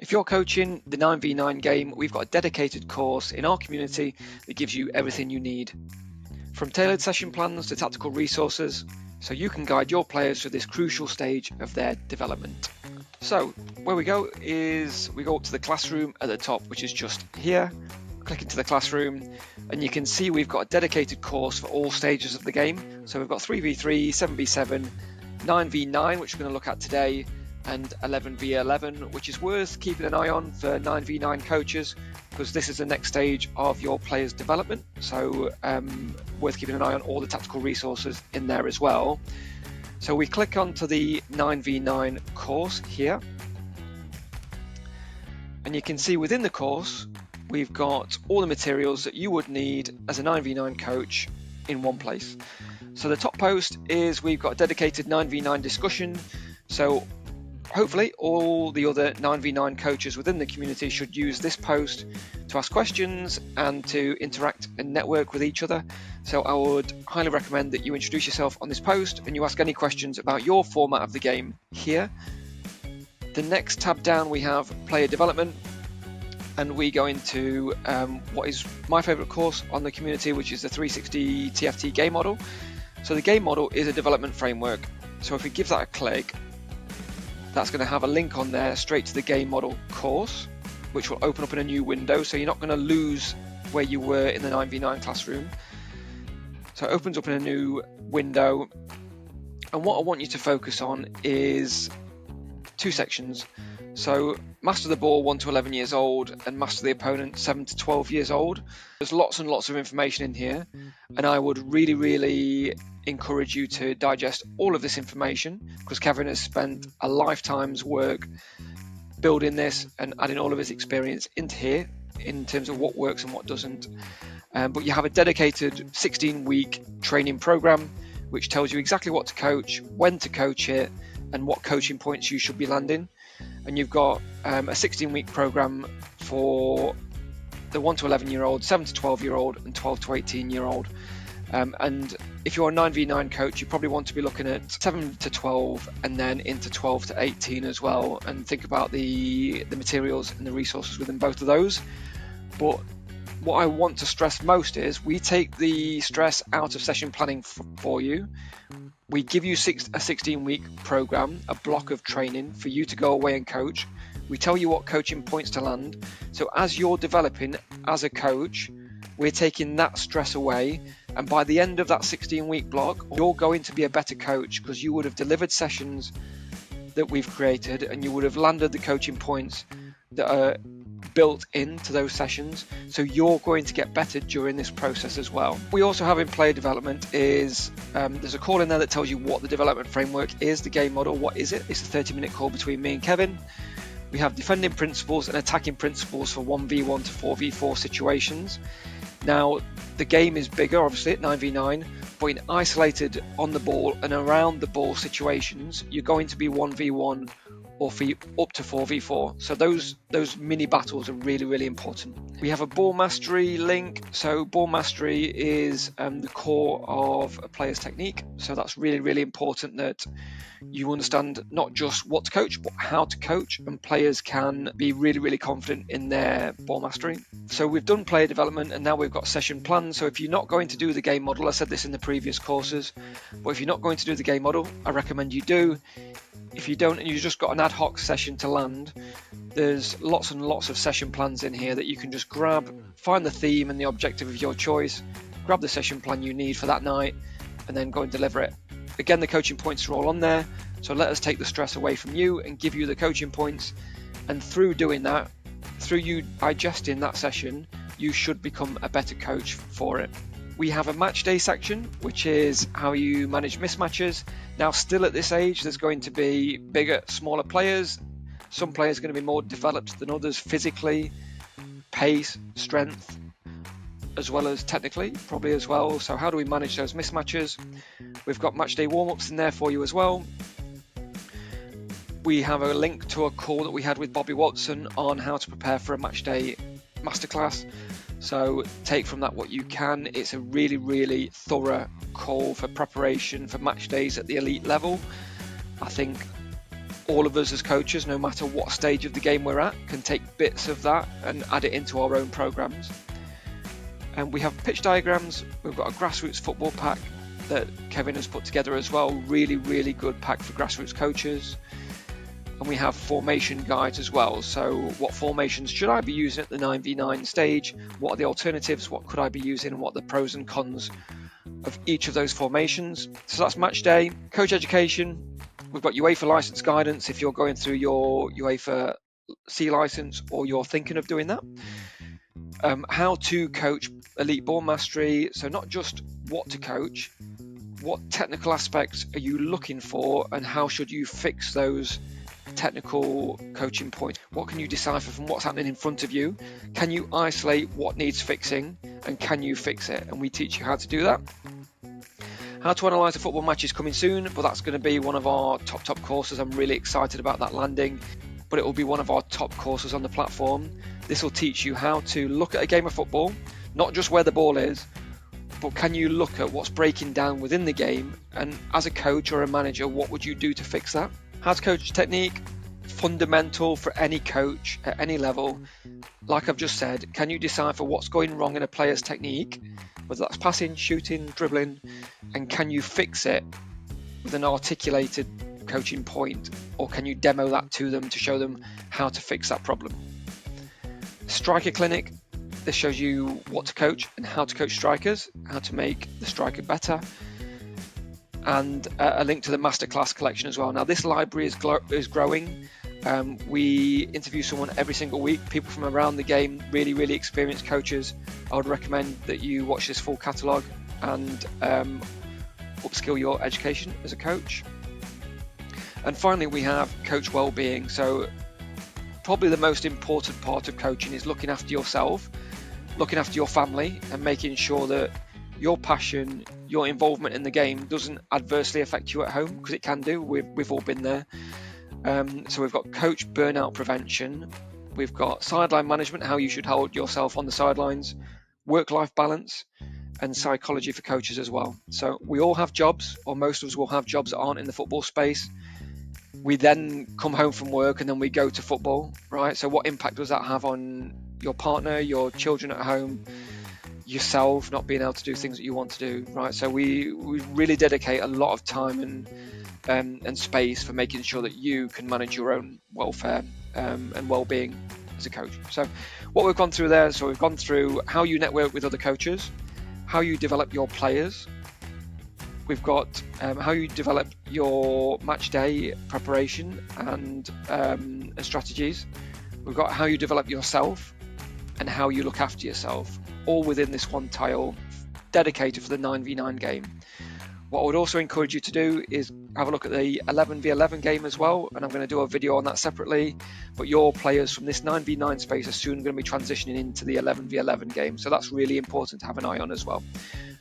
If you're coaching the 9v9 game, we've got a dedicated course in our community that gives you everything you need. From tailored session plans to tactical resources, so you can guide your players through this crucial stage of their development. So where we go is we go up to the classroom at the top, which is just here. Click into the classroom and you can see we've got a dedicated course for all stages of the game. So we've got 3v3, 7v7, 9v9, which we're going to look at today, and 11v11, which is worth keeping an eye on for 9v9 coaches, because this is the next stage of your players' development. So worth keeping an eye on all the tactical resources in there as well. So we click onto the 9v9 course here, and you can see within the course we've got all the materials that you would need as a 9v9 coach in one place. So the top post is we've got a dedicated 9v9 discussion. So hopefully all the other 9v9 coaches within the community should use this post to ask questions and to interact and network with each other. So I would highly recommend that you introduce yourself on this post and you ask any questions about your format of the game here. The next tab down we have player development, and we go into what is my favorite course on the community, which is the 360 TFT game model. So the game model is a development framework. So if we give that a click, that's going to have a link on there straight to the game model course, which will open up in a new window. So you're not going to lose where you were in the 9v9 classroom. So it opens up in a new window. And what I want you to focus on is two sections. So master the ball 1 to 11 years old and master the opponent 7 to 12 years old. There's lots and lots of information in here, and I would really encourage you to digest all of this information, because Kevin has spent a lifetime's work building this and adding all of his experience into here in terms of what works and what doesn't. But you have a dedicated 16-week training program which tells you exactly what to coach, when to coach it, and what coaching points you should be landing. And you've got a 16-week program for the 1 to 11 year old, 7 to 12 year old, and 12 to 18 year old. And if you're a 9v9 coach, you probably want to be looking at 7 to 12 and then into 12 to 18 as well, and think about the materials and the resources within both of those. But what I want to stress most is we take the stress out of session planning for you. We give you a 16-week program, a block of training for you to go away and coach. We tell you what coaching points to land. So as you're developing as a coach, we're taking that stress away. And by the end of that 16-week block, you're going to be a better coach, because you would have delivered sessions that we've created and you would have landed the coaching points that are built into those sessions. So you're going to get better during this process as well. We also have in player development is there's a call in there that tells you what the development framework is, the game model. What is it? It's a 30-minute call between me and Kevin. We have defending principles and attacking principles for 1v1 to 4v4 situations. Now the game is bigger obviously at 9v9, but in isolated on the ball and around the ball situations, you're going to be 1v1 or up to 4v4. So those mini battles are really important. We have a ball mastery link. So ball mastery is the core of a player's technique. So that's really important that you understand not just what to coach, but how to coach, and players can be really confident in their ball mastery. So we've done player development and now we've got session plans. So if you're not going to do the game model, I said this in the previous courses, but if you're not going to do the game model, I recommend you do. If you don't and you've just got an ad hoc session to land, there's lots and lots of session plans in here that you can just grab, find the theme and the objective of your choice, grab the session plan you need for that night, and then go and deliver it. Again, the coaching points are all on there, so let us take the stress away from you and give you the coaching points. And through doing that, through you digesting that session, you should become a better coach for it. We have a match day section, which is how you manage mismatches. Now, still at this age, there's going to be bigger, smaller players. Some players are going to be more developed than others physically, pace, strength, as well as technically, probably as well. So how do we manage those mismatches? We've got match day warm-ups in there for you as well. We have a link to a call that we had with Bobby Watson on how to prepare for a match day masterclass. So take from that what you can. It's a really thorough call for preparation for match days at the elite level. I think all of us as coaches, no matter what stage of the game we're at, can take bits of that and add it into our own programs. And we have pitch diagrams. We've got a Grassroots football pack that Kevin has put together as well. Really, really good pack for Grassroots coaches. And we have formation guides as well. So what formations should I be using at the 9v9 stage? What are the alternatives? What could I be using? And what are the pros and cons of each of those formations? So that's match day. Coach education. We've got UEFA license guidance if you're going through your UEFA C license or you're thinking of doing that. How to coach elite ball mastery. So not just what to coach, what technical aspects are you looking for and how should you fix those technical coaching points? What can you decipher from what's happening in front of you? Can you isolate what needs fixing and can you fix it? And we teach you how to do that. How to analyse a football match is coming soon, but that's going to be one of our top courses. I'm really excited about that landing, but it will be one of our top courses on the platform. This will teach you how to look at a game of football, not just where the ball is, but can you look at what's breaking down within the game, and as a coach or a manager, what would you do to fix that? How to coach technique, fundamental for any coach at any level. Like I've just said, can you decipher what's going wrong in a player's technique, whether that's passing, shooting, dribbling, and can you fix it with an articulated coaching point, or can you demo that to them to show them how to fix that problem? Striker clinic, this shows you what to coach and how to coach strikers, how to make the striker better, and a link to the masterclass collection as well. Now this library is growing. We interview someone every single week, people from around the game, really experienced coaches. I would recommend that you watch this full catalogue and upskill your education as a coach. And finally, we have coach wellbeing. So probably the most important part of coaching is looking after yourself, looking after your family, and making sure that your passion, your involvement in the game doesn't adversely affect you at home, because it can do. We've all been there. So we've got coach burnout prevention, we've got sideline management, how you should hold yourself on the sidelines, work-life balance, and psychology for coaches as well. So we all have jobs, or most of us will have jobs that aren't in the football space. We then come home from work and then we go to football, right? So what impact does that have on your partner, your children at home, yourself not being able to do things that you want to do, right? So we really dedicate a lot of time and space for making sure that you can manage your own welfare and well-being as a coach. So what we've gone through there, so we've gone through how you network with other coaches, how you develop your players, we've got how you develop your match day preparation and strategies, we've got how you develop yourself and how you look after yourself, all within this one tile dedicated for the 9v9 game. What I would also encourage you to do is have a look at the 11v11 game as well, and I'm going to do a video on that separately, but your players from this 9v9 space are soon going to be transitioning into the 11v11 game, so that's really important to have an eye on as well.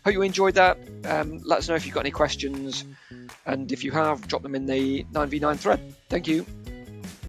Hope you enjoyed that. Let us know if you've got any questions, and if you have, drop them in the 9v9 thread. Thank you.